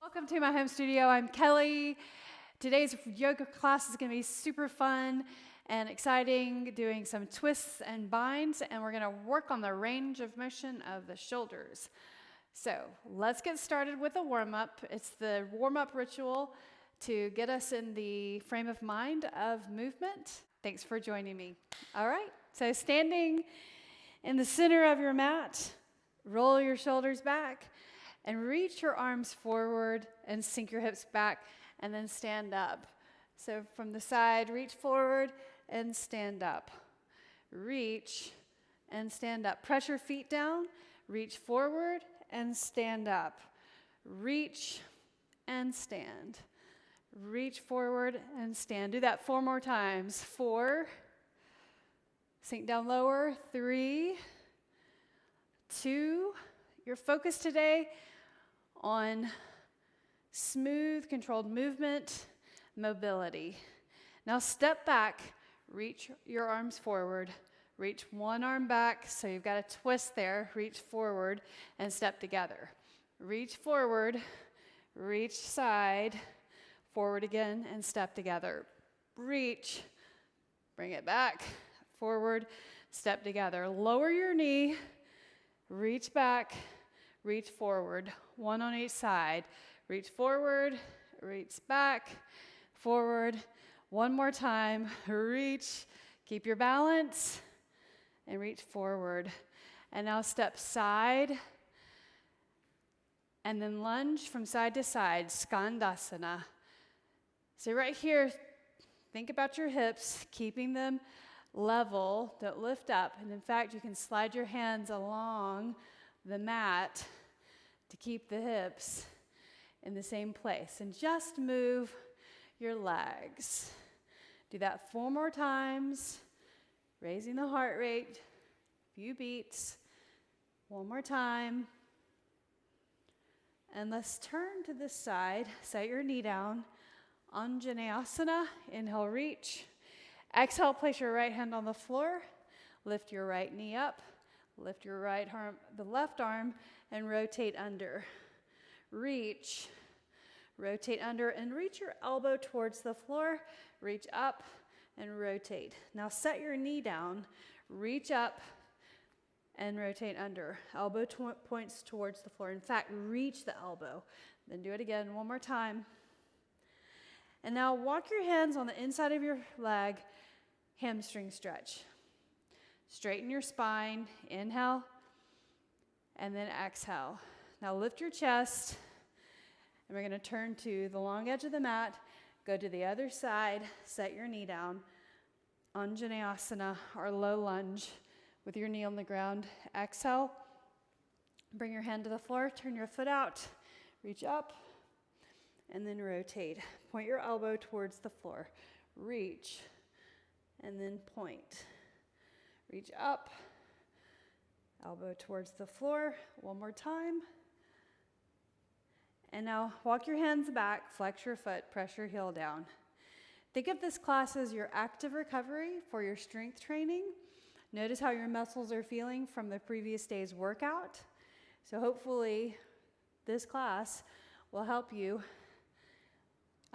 Welcome to my home studio. I'm Kelly. Today's yoga class is going to be super fun and exciting, doing some twists and binds, and we're going to work on the range of motion of the shoulders. So let's get started with a warm-up. It's the warm-up ritual to get us in the frame of mind of movement. Thanks for joining me. All right, so standing in the center of your mat, roll your shoulders back, and reach your arms forward and sink your hips back and then stand up. So from the side, reach forward and stand up. Reach and stand up. Press your feet down, reach forward and stand up. Reach and stand. Reach forward and stand. Do that 4 more times. 4, sink down lower. 3, 2, your focus today on smooth, controlled movement, mobility. Now step back, reach your arms forward, reach one arm back, so you've got a twist there, reach forward and step together. Reach forward, reach side, forward again and step together. Reach, bring it back, forward, step together. Lower your knee, reach back, reach forward, one on each side. Reach forward, reach back, forward. One more time, reach, keep your balance, and reach forward. And now step side, and then lunge from side to side, Skandasana. So right here, think about your hips, keeping them level, don't lift up. And in fact, you can slide your hands along the mat to keep the hips in the same place. And just move your legs. Do that 4 more times, raising the heart rate, few beats. 1 more time. And let's turn to this side. Set your knee down. Anjaneyasana. Inhale, reach. Exhale, place your right hand on the floor. Lift your right knee up. Lift your right arm, the left arm, and rotate under. Reach, rotate under, and reach your elbow towards the floor. Reach up and rotate. Now set your knee down. Reach up and rotate under. Elbow points towards the floor. In fact, reach the elbow. Then do it again 1 more time. And now walk your hands on the inside of your leg, hamstring stretch. Straighten your spine, inhale, and then exhale. Now lift your chest, and we're going to turn to the long edge of the mat, go to the other side, set your knee down, Anjaneyasana, or low lunge, with your knee on the ground. Exhale, bring your hand to the floor, turn your foot out, reach up, and then rotate. Point your elbow towards the floor. Reach, and then point. Reach up, elbow towards the floor. 1 more time. And now walk your hands back, flex your foot, press your heel down. Think of this class as your active recovery for your strength training. Notice how your muscles are feeling from the previous day's workout. So hopefully this class will help you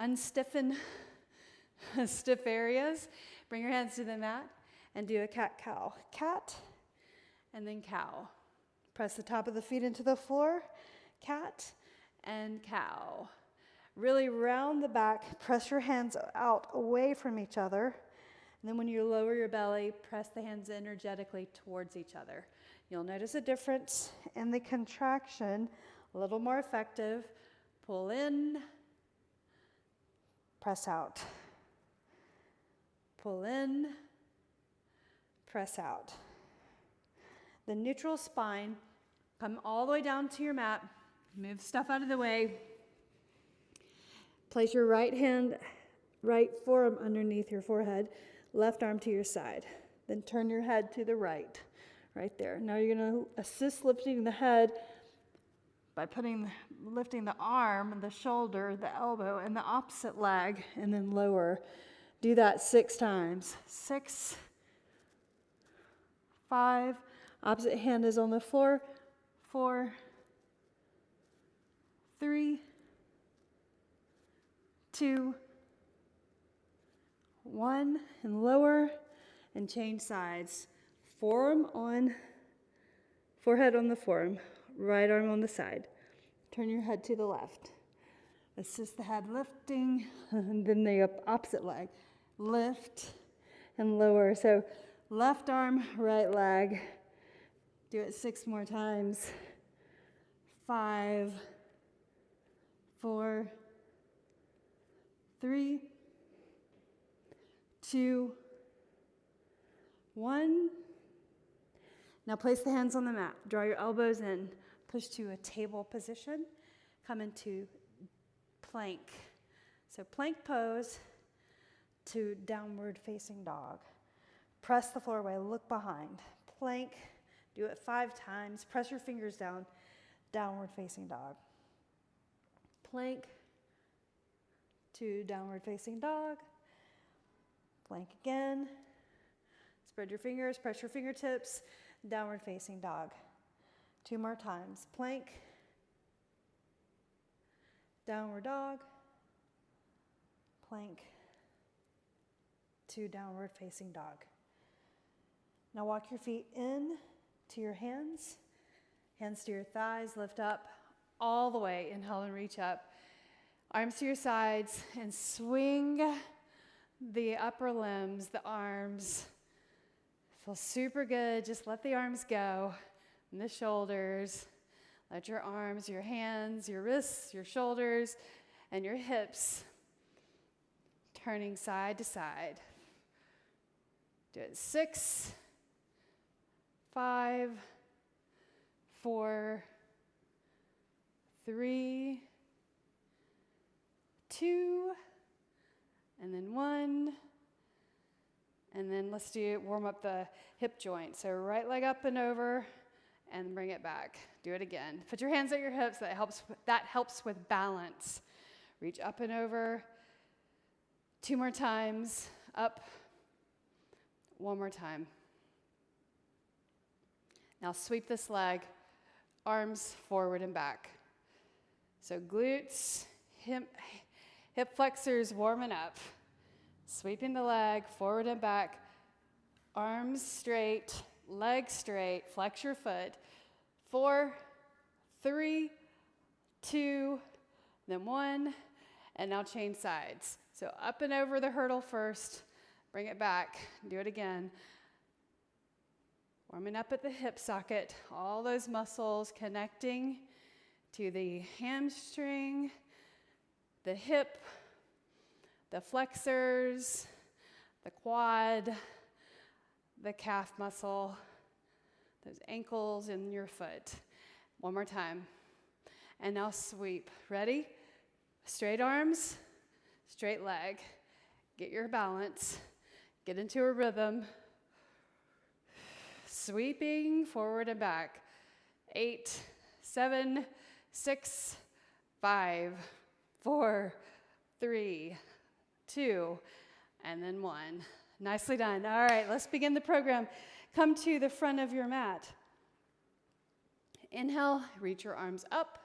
unstiffen stiff areas. Bring your hands to the mat. And do a cat-cow. Cat, and then cow. Press the top of the feet into the floor. Cat and cow. Really round the back. Press your hands out away from each other. And then when you lower your belly, press the hands energetically towards each other. You'll notice a difference in the contraction. A little more effective. Pull in. Press out. Pull in. Press out. The neutral spine, come all the way down to your mat. Move stuff out of the way. Place your right forearm underneath your forehead, left arm to your side. Then turn your head to the right there. Now you're going to assist lifting the head by lifting the arm, the shoulder, the elbow, and the opposite leg, and then lower. Do that 6 times. 6, 5, opposite hand is on the floor. 4, 3, 2, 1, and lower, and change sides. Forehead on the forearm, right arm on the side. Turn your head to the left. Assist the head lifting, and then the opposite leg. Lift and lower. So left arm, right leg. Do it 6 more times. 5, 4, 3, 2, 1. Now place the hands on the mat. Draw your elbows in. Push to a table position. Come into plank. So plank pose to downward facing dog. Press the floor away, look behind. Plank, do it 5 times. Press your fingers down, downward facing dog. Plank to downward facing dog. Plank again. Spread your fingers, press your fingertips, downward facing dog. 2 more times. Plank, downward dog, plank, to downward facing dog. Now walk your feet in to your hands to your thighs, lift up all the way. Inhale and reach up. Arms to your sides and swing the upper limbs, the arms. Feels super good. Just let the arms go and the shoulders. Let your arms, your hands, your wrists, your shoulders, and your hips turning side to side. Do it 6, 5, 4, 3, 2, and then 1. And then let's warm up the hip joint. So right leg up and over, and bring it back. Do it again. Put your hands at your hips. That helps with balance. Reach up and over. 2 more times. Up. 1 more time. Now sweep this leg. Arms forward and back. So glutes, hip flexors warming up. Sweeping the leg forward and back. Arms straight. Leg straight, flex your foot. 4, 3, 2, then 1, and now change sides. So up and over the hurdle first, bring it back, do it again. Warming up at the hip socket, all those muscles connecting to the hamstring, the hip, the flexors, the quad, the calf muscle, those ankles in your foot. 1 more time. And now sweep. Ready? Straight arms, straight leg. Get your balance. Get into a rhythm. Sweeping forward and back. 8, 7, 6, 5, 4, 3, 2, and then 1. Nicely done. All right, let's begin the program. Come to the front of your mat. Inhale, reach your arms up.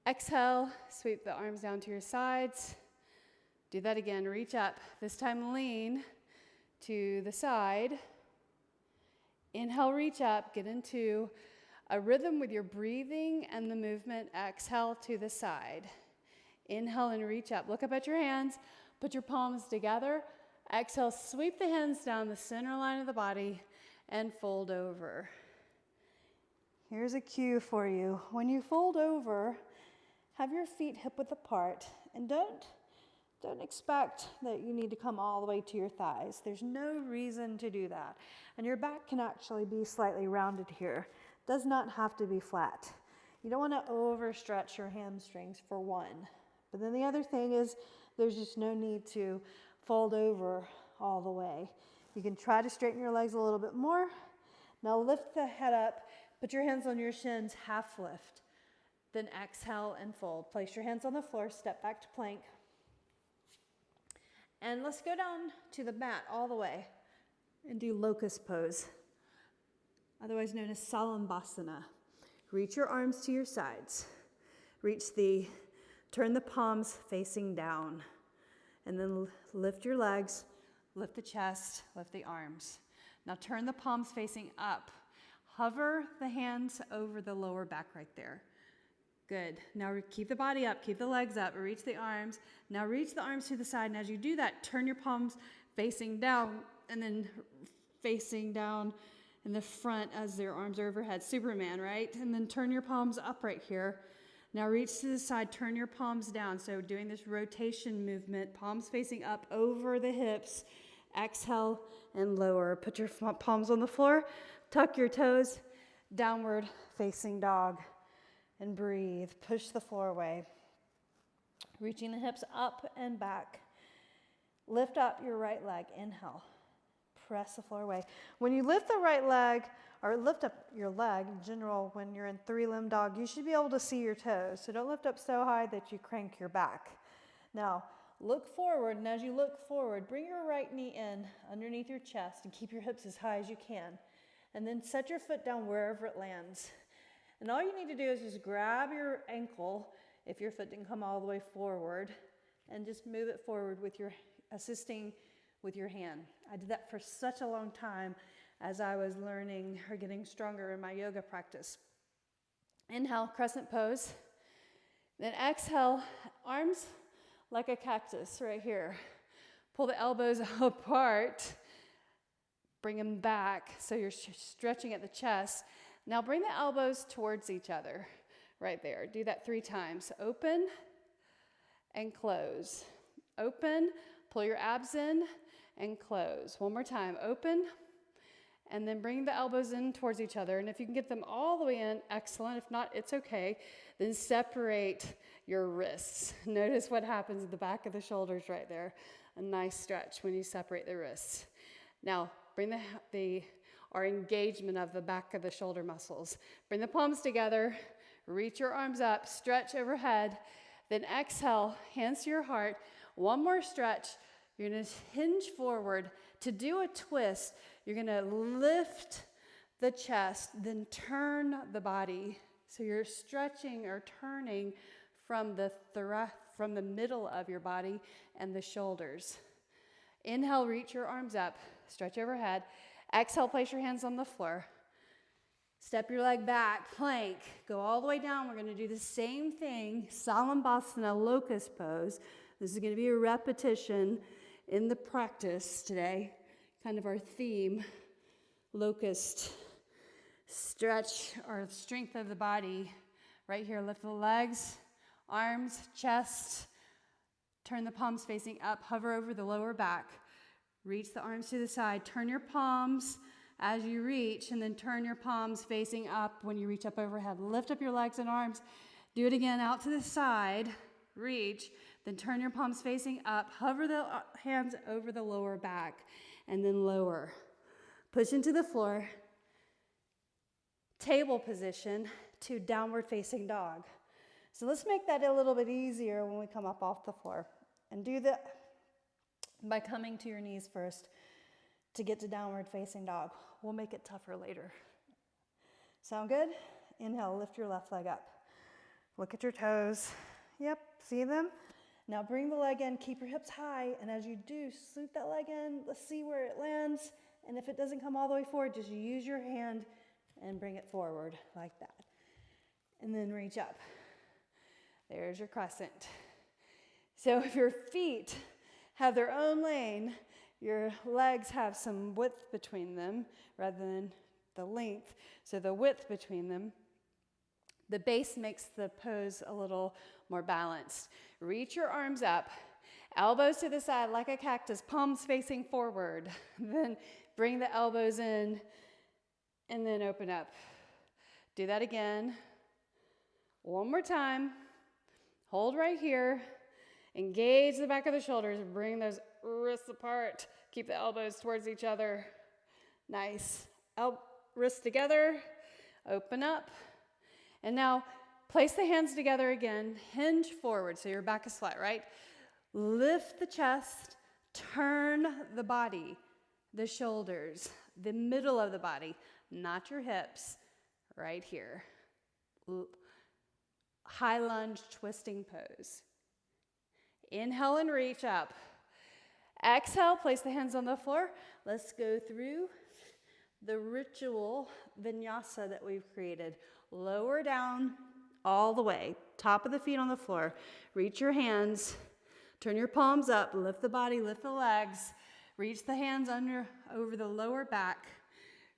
Exhale, sweep the arms down to your sides. Do that again, reach up. This time lean to the side. Inhale, reach up, get into a rhythm with your breathing and the movement. Exhale to the side. Inhale and reach up. Look up at your hands. Put your palms together. Exhale, sweep the hands down the center line of the body and fold over. Here's a cue for you. When you fold over, have your feet hip-width apart, and don't expect that you need to come all the way to your thighs. There's no reason to do that. And your back can actually be slightly rounded here. It does not have to be flat. You don't want to overstretch your hamstrings for one. But then the other thing is there's just no need to fold over all the way. You can try to straighten your legs a little bit more. Now lift the head up, put your hands on your shins, half lift. Then exhale and fold. Place your hands on the floor, step back to plank. And let's go down to the mat all the way and do locust pose, otherwise known as Salambhasana. Reach your arms to your sides. Reach the Turn the palms facing down. And then lift your legs, lift the chest, lift the arms. Now turn the palms facing up. Hover the hands over the lower back right there. Good. Now keep the body up, keep the legs up, reach the arms. Now reach the arms to the side, and as you do that, turn your palms facing down and then facing down in the front as their arms are overhead. Superman, right? And then turn your palms up right here. Now reach to the side, turn your palms down. So doing this rotation movement, palms facing up over the hips. Exhale and lower. Put your palms on the floor, tuck your toes, downward facing dog. And breathe. Push the floor away. Reaching the hips up and back. Lift up your right leg. Inhale. Press the floor away. When you lift the right leg, or lift up your leg in general, when you're in three-limb dog, you should be able to see your toes. So don't lift up so high that you crank your back. Now, look forward, and as you look forward, bring your right knee in underneath your chest and keep your hips as high as you can. And then set your foot down wherever it lands. And all you need to do is just grab your ankle, if your foot didn't come all the way forward, and just move it forward with your assisting with your hand. I did that for such a long time as I was learning or getting stronger in my yoga practice. Inhale, crescent pose. Then exhale, arms like a cactus right here. Pull the elbows apart. Bring them back so you're stretching at the chest. Now bring the elbows towards each other right there. Do that 3 times. Open and close. Open, pull your abs in and close. One more time. Open and then bring the elbows in towards each other. And if you can get them all the way in, excellent. If not, it's okay. Then separate your wrists. Notice what happens at the back of the shoulders right there. A nice stretch when you separate the wrists. Now bring our engagement of the back of the shoulder muscles. Bring the palms together, reach your arms up, stretch overhead, then exhale, hands to your heart. One more stretch. You're gonna hinge forward. To do a twist, you're gonna lift the chest, then turn the body. So you're stretching or turning from the middle of your body and the shoulders. Inhale, reach your arms up, stretch overhead. Exhale, place your hands on the floor. Step your leg back, plank. Go all the way down. We're going to do the same thing, Salambhasana locust pose. This is going to be a repetition in the practice today. Kind of our theme, locust. Stretch or strength of the body. Right here, lift the legs, arms, chest. Turn the palms facing up. Hover over the lower back. Reach the arms to the side. Turn your palms as you reach, and then turn your palms facing up when you reach up overhead. Lift up your legs and arms. Do it again out to the side. Reach. Then turn your palms facing up. Hover the hands over the lower back, and then lower. Push into the floor. Table position to downward facing dog. So let's make that a little bit easier when we come up off the floor. And do that by coming to your knees first to get to downward facing dog. We'll make it tougher later. Sound good? Inhale, lift your left leg up. Look at your toes. Yep, see them? Now bring the leg in, keep your hips high, and as you do, swoop that leg in. Let's see where it lands. And if it doesn't come all the way forward, just use your hand and bring it forward like that. And then reach up. There's your crescent. So if your feet have their own lane, your legs have some width between them rather than the length. So the width between them, the base makes the pose a little more balanced. Reach your arms up, elbows to the side like a cactus, palms facing forward. Then bring the elbows in and then open up. Do that again. One more time. Hold right here. Engage the back of the shoulders. Bring those wrists apart. Keep the elbows towards each other. Nice. Wrists together. Open up. And now place the hands together again. Hinge forward so your back is flat, right? Lift the chest. Turn the body, the shoulders, the middle of the body, not your hips, right here. high lunge twisting pose. Inhale and reach up. Exhale, place the hands on the floor. Let's go through the ritual vinyasa that we've created. Lower down all the way. Top of the feet on the floor. Reach your hands. Turn your palms up. Lift the body, lift the legs. Reach the hands over the lower back.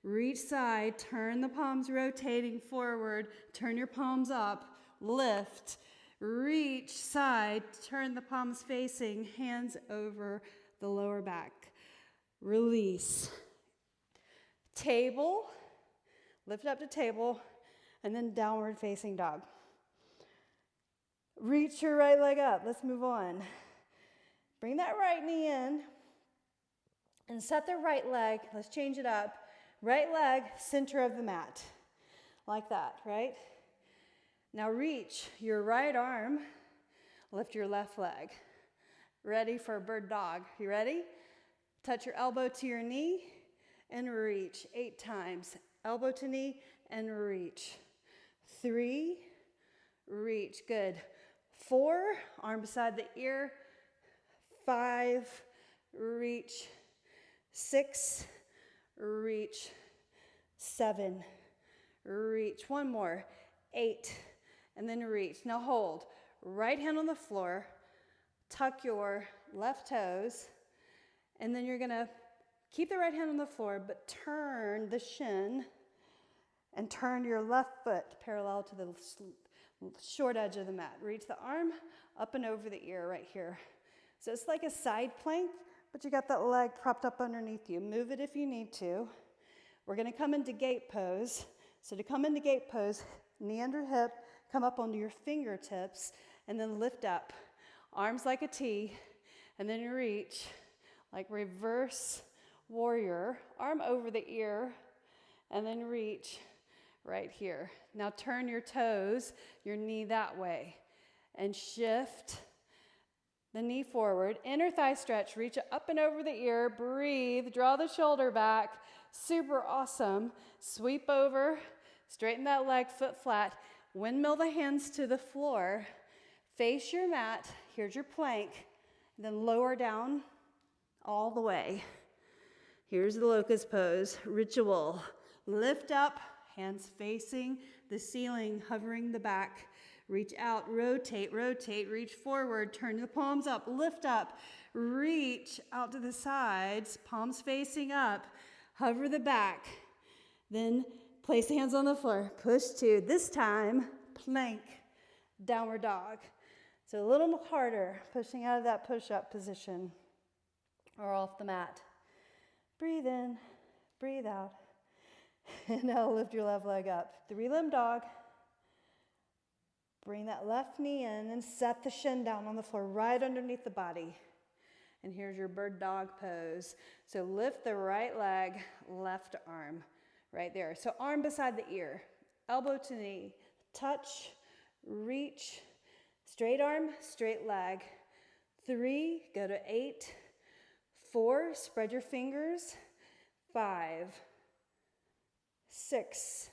Reach side. Turn the palms rotating forward. Turn your palms up. Lift. Reach side. Turn the palms facing. Hands over the lower back. Release. Table. Lift up to table. And then downward facing dog. Reach your right leg up. Let's move on. Bring that right knee in. And set the right leg. Let's change it up. Right leg, center of the mat. Like that, right? Now reach your right arm. Lift your left leg. Ready for a bird dog. You ready? Touch your elbow to your knee and reach 8 times. Elbow to knee and reach. 3, reach. Good. 4, arm beside the ear. 5, reach. 6, reach. 7, reach. One more. 8, and then reach. Now hold. Right hand on the floor. Tuck your left toes. And then you're going to keep the right hand on the floor, but turn the shin and turn your left foot parallel to the short edge of the mat. Reach the arm up and over the ear right here. So it's like a side plank, but you got that leg propped up underneath you. Move it if you need to. We're going to come into gate pose. So to come into gate pose, knee under hip, come up onto your fingertips, and then lift up. Arms like a T, and then reach like reverse warrior. Arm over the ear, and then reach right here. Now turn your toes, your knee that way, and shift the knee forward. Inner thigh stretch, reach up and over the ear, breathe, draw the shoulder back. Super awesome. Sweep over, straighten that leg, foot flat. Windmill the hands to the floor. Face your mat. Here's your plank. And then lower down all the way. Here's the locust pose. Ritual. Lift up, hands facing the ceiling, hovering the back. Reach out, rotate, rotate, reach forward, turn the palms up, lift up, reach out to the sides, palms facing up, hover the back. Then place the hands on the floor, push to, this time, plank, downward dog. So a little harder, pushing out of that push-up position or off the mat. Breathe in, breathe out. And now lift your left leg up. 3-limb dog. Bring that left knee in and set the shin down on the floor right underneath the body. And here's your bird dog pose. So lift the right leg, left arm right there. So arm beside the ear, elbow to knee, touch, reach, straight arm, straight leg. 3, go to 8. 4, spread your fingers. 5, 6,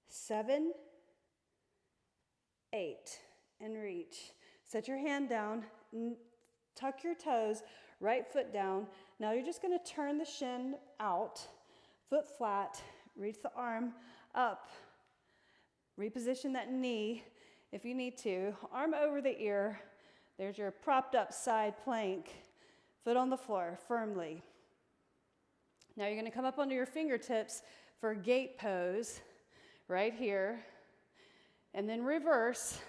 7, 8, and reach. Set your hand down, tuck your toes, right foot down. Now you're just going to turn the shin out, foot flat, reach the arm up. Reposition that knee if you need to. Arm over the ear. There's your propped up side plank. Foot on the floor, firmly. Now you're going to come up onto your fingertips for gate pose, right here. And then reverse,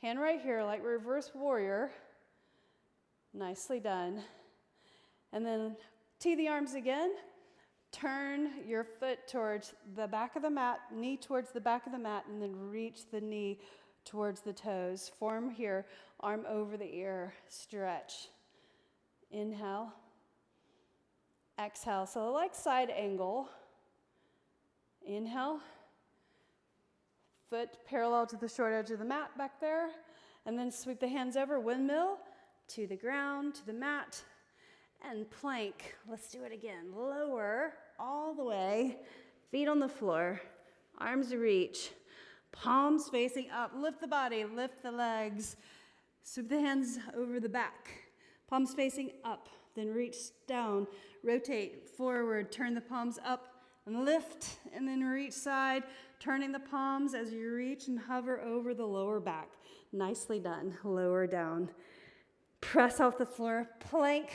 hand right here like reverse warrior. Nicely done. And then tee the arms again. Turn your foot towards the back of the mat, knee towards the back of the mat, and then reach the knee towards the toes. Form here, arm over the ear, stretch. Inhale. Exhale. So like side angle. Inhale. Foot parallel to the short edge of the mat back there. And then sweep the hands over, windmill, to the ground, to the mat, and plank. Let's do it again. Lower all the way, feet on the floor, arms reach, Palms facing up. Lift the body, lift the legs. Sweep the hands over the back. Palms facing up. Then reach down, rotate forward, turn the palms up and lift, and then reach side, turning the palms as you reach and hover over the lower back. Nicely done. Lower down. Press off the floor, plank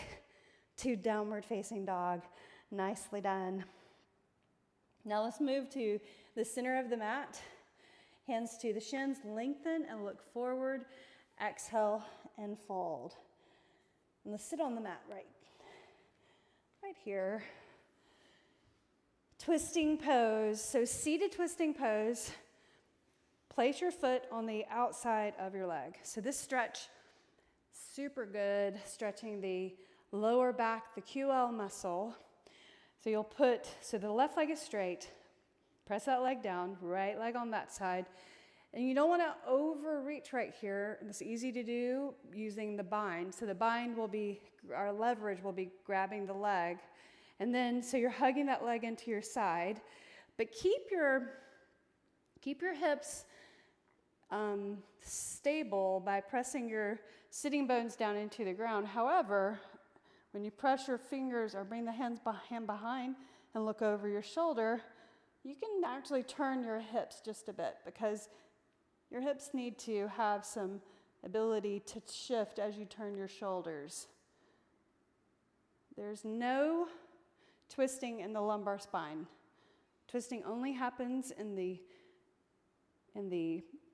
to downward facing dog. Nicely done. Now let's move to the center of the mat. Hands to the shins, lengthen and look forward. Exhale and fold. And let's sit on the mat right here. Twisting pose. So seated twisting pose. Place your foot on the outside of your leg. So this stretch, super good, stretching the lower back, the QL muscle. So you'll so the left leg is straight. Press that leg down, right leg on that side. And you don't want to overreach right here. It's easy to do using the bind. So the bind will be, our leverage will be grabbing the leg. And then, so you're hugging that leg into your side. But keep your hips stable by pressing your sitting bones down into the ground. However, when you press your fingers or bring the hand behind and look over your shoulder, you can actually turn your hips just a bit because your hips need to have some ability to shift as you turn your shoulders. There's no twisting in the lumbar spine. Twisting only happens in the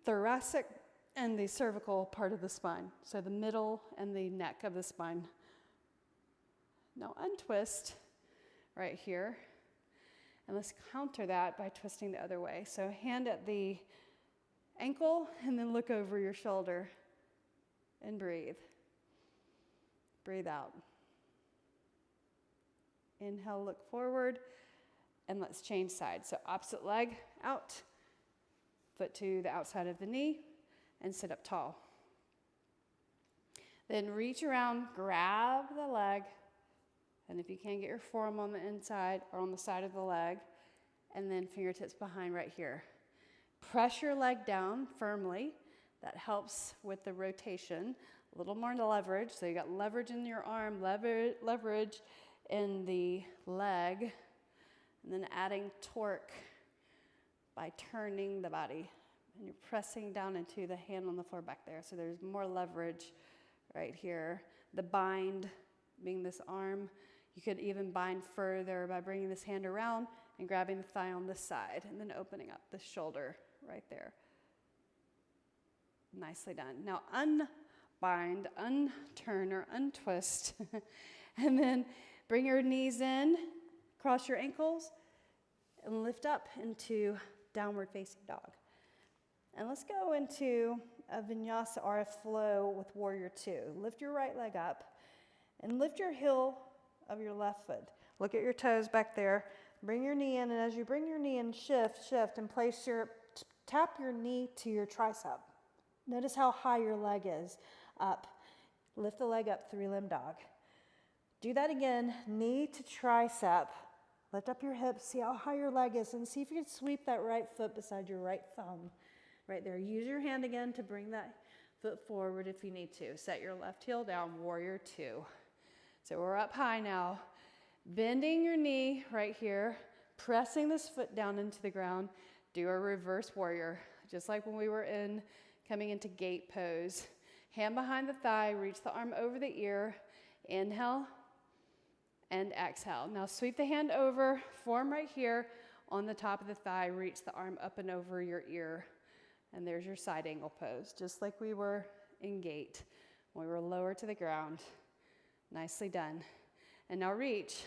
thoracic and the cervical part of the spine, so the middle and the neck of the spine. Now untwist right here, and let's counter that by twisting the other way. So hand at the ankle and then look over your shoulder and breathe. Breathe out. Inhale, look forward, and let's change sides. So opposite leg out, foot to the outside of the knee, and sit up tall. Then reach around, grab the leg, and if you can, get your forearm on the inside or on the side of the leg, and then fingertips behind right here. Press your leg down firmly. That helps with the rotation. A little more leverage. So you got leverage in your arm, leverage in the leg, and then adding torque by turning the body. And you're pressing down into the hand on the floor back there. So there's more leverage right here. The bind being this arm. You could even bind further by bringing this hand around and grabbing the thigh on this side and then opening up the shoulder right there. Nicely done. Now unbind, unturn or untwist, and then bring your knees in, cross your ankles, and lift up into downward facing dog. And let's go into a vinyasa or a flow with warrior two. Lift your right leg up and lift your heel of your left foot. Look at your toes back there. Bring your knee in, and as you bring your knee in, shift, and tap your knee to your tricep. Notice how high your leg is up. Lift the leg up, three-limb dog. Do that again, knee to tricep. Lift up your hips, see how high your leg is, and see if you can sweep that right foot beside your right thumb. Right there. Use your hand again to bring that foot forward if you need to. Set your left heel down, warrior two. So we're up high now. Bending your knee right here, pressing this foot down into the ground. Do a reverse warrior, just like when we were coming into gate pose. Hand behind the thigh, reach the arm over the ear. Inhale and exhale. Now sweep the hand over, form right here on the top of the thigh. Reach the arm up and over your ear. And there's your side angle pose, just like we were in gate when we were lower to the ground. Nicely done. And now reach.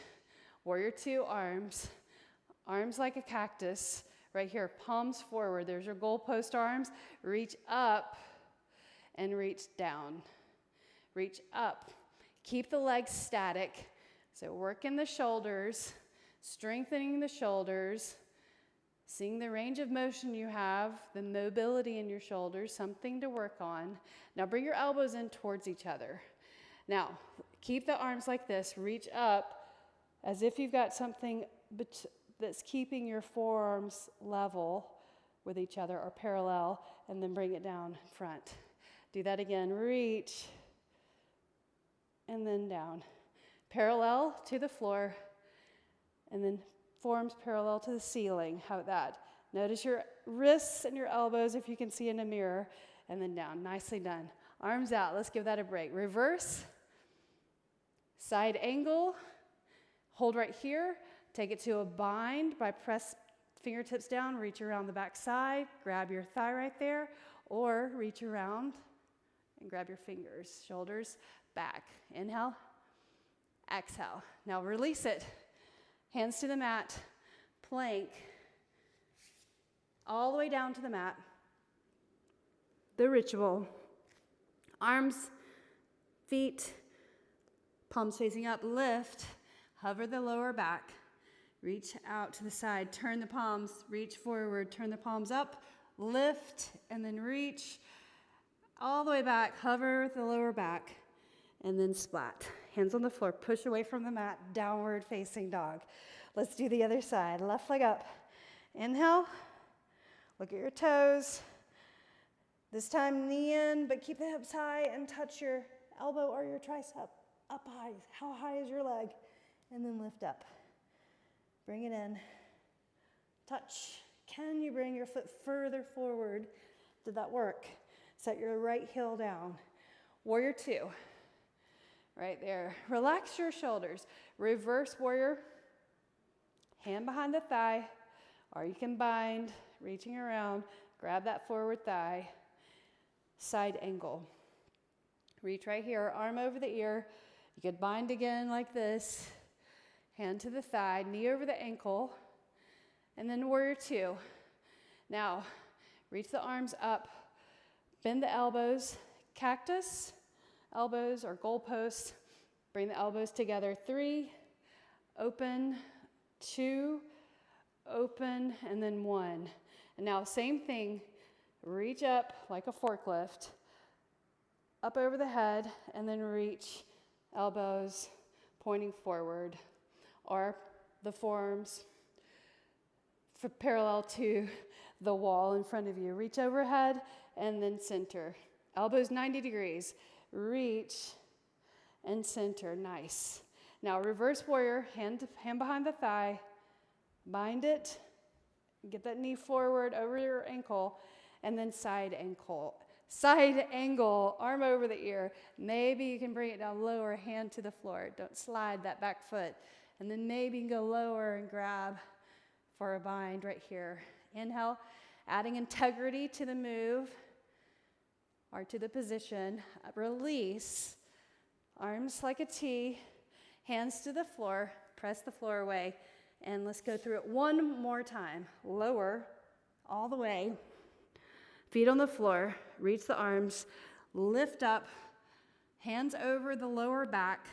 Warrior two, arms like a cactus. Right here, palms forward. There's your goalpost arms. Reach up and reach down. Reach up. Keep the legs static. So work in the shoulders, strengthening the shoulders, seeing the range of motion you have, the mobility in your shoulders, something to work on. Now bring your elbows in towards each other. Now, keep the arms like this. Reach up as if you've got something that's keeping your forearms level. with each other or parallel, and then bring it down in front. Do that again. Reach, and then down. Parallel to the floor, and then forearms parallel to the ceiling. How about that? Notice your wrists and your elbows if you can see in a mirror, and then down. Nicely done. Arms out. Let's give that a break. Reverse, side angle, hold right here. Take it to a bind by press fingertips down, reach around the back side, grab your thigh right there, or reach around and grab your fingers, shoulders back. Inhale, exhale. Now release it. Hands to the mat, plank, all the way down to the mat. The ritual. Arms, feet, palms facing up, lift, hover the lower back, reach out to the side, turn the palms, reach forward, turn the palms up, lift, and then reach all the way back, hover the lower back, and then splat. Hands on the floor, push away from the mat, downward facing dog. Let's do the other side. Left leg up. Inhale, look at your toes. This time knee in, but keep the hips high and touch your elbow or your tricep up high. How high is your leg? And then lift up. Bring it in. Touch. Can you bring your foot further forward? Did that work? Set your right heel down. Warrior two. Right there. Relax your shoulders. Reverse warrior. Hand behind the thigh. Or you can bind, reaching around. Grab that forward thigh. Side angle. Reach right here. Arm over the ear. You could bind again like this. Hand to the thigh. Knee over the ankle. And then warrior two. Now, reach the arms up. Bend the elbows. Cactus. Elbows or goalposts. Bring the elbows together. 3, open, 2, open, and then 1. And now same thing. Reach up like a forklift. Up over the head, and then reach elbows pointing forward. Or the forearms parallel to the wall in front of you. Reach overhead, and then center. Elbows 90 degrees. Reach and center. Nice. Now reverse warrior, hand behind the thigh, bind it, get that knee forward over your ankle, and then side ankle. Side angle, arm over the ear. Maybe you can bring it down lower, hand to the floor. Don't slide that back foot. And then maybe you can go lower and grab for a bind right here. Inhale, adding integrity to the move or to the position. Release, arms like a T, hands to the floor, press the floor away, and let's go through it one more time. Lower, all the way, feet on the floor, reach the arms, lift up, hands over the lower back,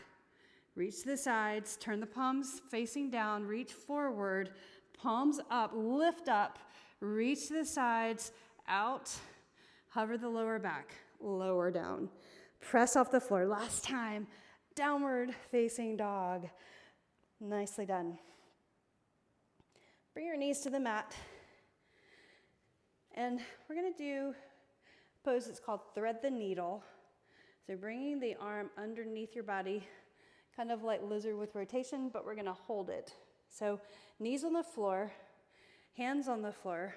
reach to the sides, turn the palms facing down, reach forward, palms up, lift up, reach to the sides, out, hover the lower back, lower down. Press off the floor. Last time, downward facing dog. Nicely done. Bring your knees to the mat. And we're going to do a pose that's called thread the needle. So bringing the arm underneath your body, kind of like lizard with rotation, but we're going to hold it. So knees on the floor, hands on the floor.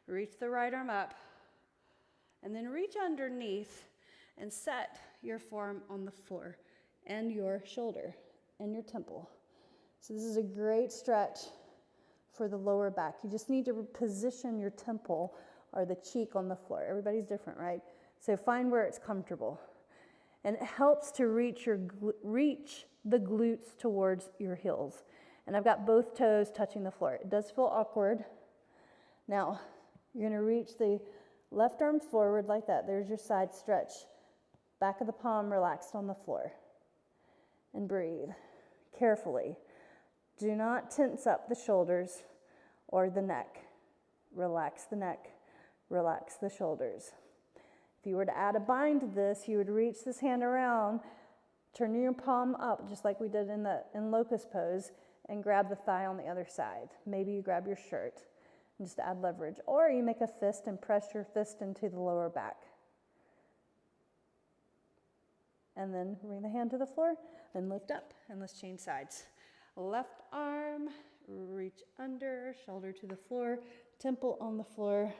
Reach the right arm up. And then reach underneath and set your forearm on the floor and your shoulder and your temple. So this is a great stretch for the lower back. You just need to position your temple or the cheek on the floor. Everybody's different, right? So find where it's comfortable. And it helps to reach the glutes towards your heels. And I've got both toes touching the floor. It does feel awkward. Now, you're going to reach the left arm forward like that. There's your side stretch. Back of the palm relaxed on the floor. And breathe carefully. Do not tense up the shoulders or the neck. Relax the neck. Relax the shoulders. If you were to add a bind to this, you would reach this hand around, turn your palm up, just like we did in locust pose, and grab the thigh on the other side. Maybe you grab your shirt. just to add leverage. Or you make a fist and press your fist into the lower back. And then bring the hand to the floor and lift up, and let's change sides. Left arm, reach under, shoulder to the floor, temple on the floor,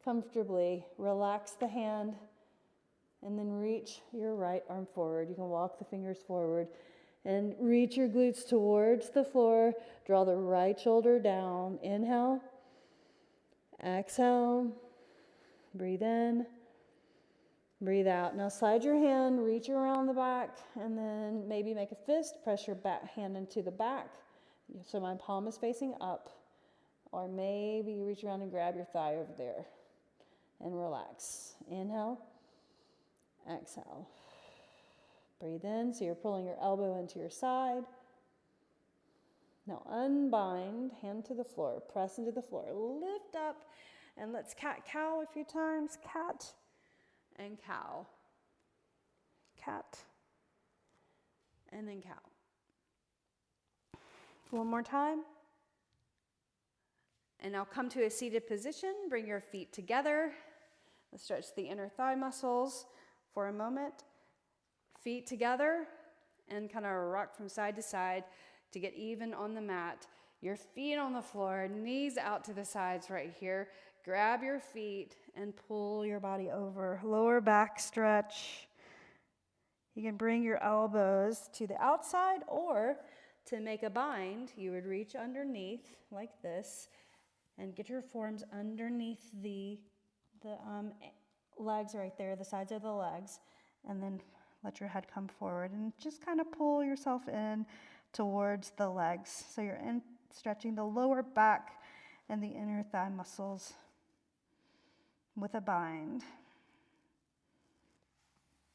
comfortably. Relax the hand, and then reach your right arm forward. You can walk the fingers forward and reach your glutes towards the floor. Draw the right shoulder down. Inhale, exhale, breathe in. Breathe out. Now slide your hand, reach around the back, and then maybe make a fist, press your back hand into the back. So my palm is facing up. Or maybe you reach around and grab your thigh over there and relax. Inhale, exhale. Breathe in, so you're pulling your elbow into your side. Now unbind, hand to the floor, press into the floor, lift up, and let's cat-cow a few times. Cat and cow, cat, and then cow. One more time. And now come to a seated position. Bring your feet together. Let's stretch the inner thigh muscles for a moment. Feet together and kind of rock from side to side to get even on the mat. Your feet on the floor, knees out to the sides right here. Grab your feet and pull your body over. Lower back stretch. You can bring your elbows to the outside, or to make a bind, you would reach underneath like this and get your forearms underneath the legs right there, the sides of the legs, and then let your head come forward and just kind of pull yourself in towards the legs. So you're stretching the lower back and the inner thigh muscles with a bind.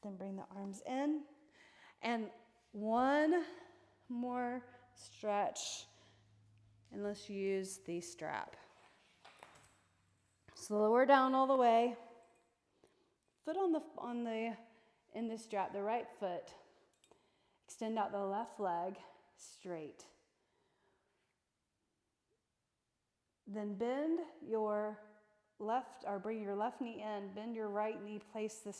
Then bring the arms in. And one more stretch. And let's use the strap. So lower down all the way. Foot in the strap, the right foot. Extend out the left leg straight. Then bend your left, or bring your left knee in, bend your right knee, place the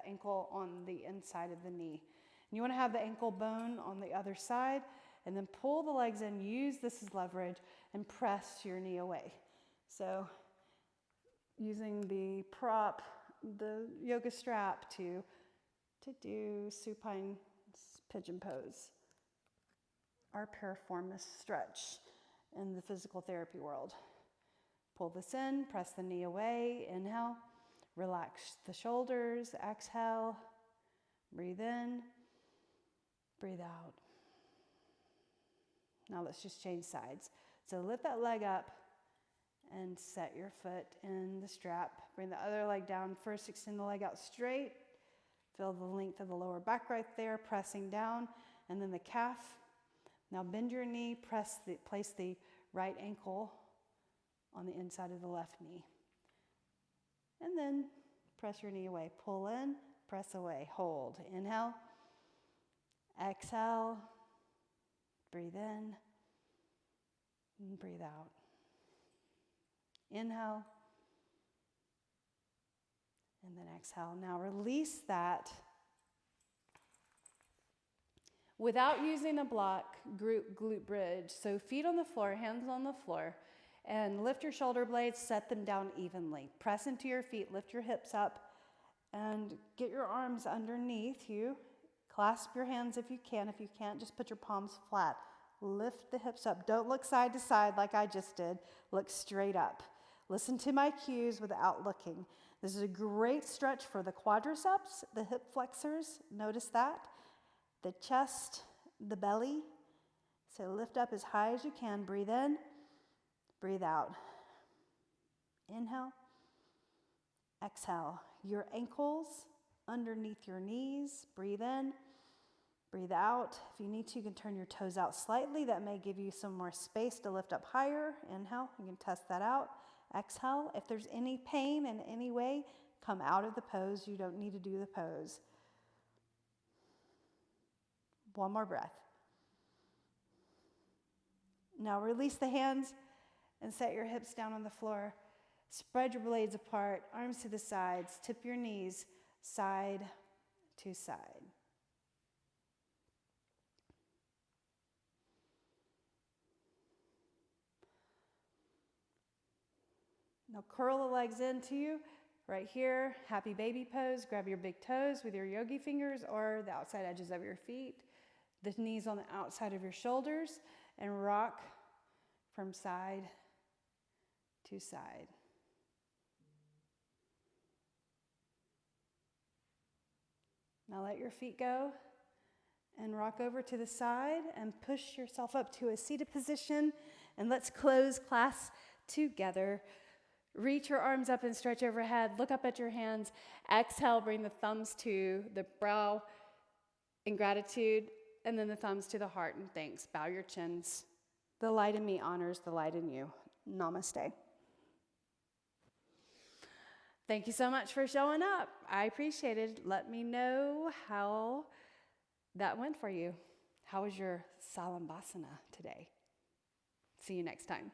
ankle on the inside of the knee. And you want to have the ankle bone on the other side, and then pull the legs in, use this as leverage, and press your knee away. So using the prop, the yoga strap to do supine pigeon pose, our piriformis stretch in the physical therapy world. Pull this in, press the knee away, inhale, relax the shoulders, exhale, breathe in, breathe out. Now let's just change sides. So lift that leg up and set your foot in the strap. Bring the other leg down. First, extend the leg out straight. Feel the length of the lower back right there, pressing down, and then the calf. Now bend your knee, place the right ankle on the inside of the left knee. And then press your knee away. Pull in, press away, hold. Inhale, exhale, breathe in, and breathe out. Inhale, and then exhale. Now release that. Without using a block, glute bridge. So feet on the floor, hands on the floor, and lift your shoulder blades, set them down evenly. Press into your feet, lift your hips up, and get your arms underneath you. Clasp your hands if you can. If you can't, just put your palms flat. Lift the hips up. Don't look side to side like I just did. Look straight up. Listen to my cues without looking. This is a great stretch for the quadriceps, the hip flexors. Notice that. The chest, the belly. So lift up as high as you can. Breathe in, breathe out. Inhale, exhale. Your ankles underneath your knees. Breathe in, breathe out. If you need to, you can turn your toes out slightly. That may give you some more space to lift up higher. Inhale, you can test that out. Exhale. If there's any pain in any way, come out of the pose. You don't need to do the pose. One more breath. Now release the hands and set your hips down on the floor. Spread your blades apart, arms to the sides, tip your knees side to side. Now curl the legs into you. Right here, happy baby pose. Grab your big toes with your yogi fingers or the outside edges of your feet. The knees on the outside of your shoulders, and rock from side to side. Now let your feet go and rock over to the side and push yourself up to a seated position. And let's close class together. Reach your arms up and stretch overhead. Look up at your hands. Exhale, bring the thumbs to the brow in gratitude, and then the thumbs to the heart in thanks. Bow your chins. The light in me honors the light in you. Namaste. Thank you so much for showing up. I appreciate it. Let me know how that went for you. How was your Salambhasana today? See you next time.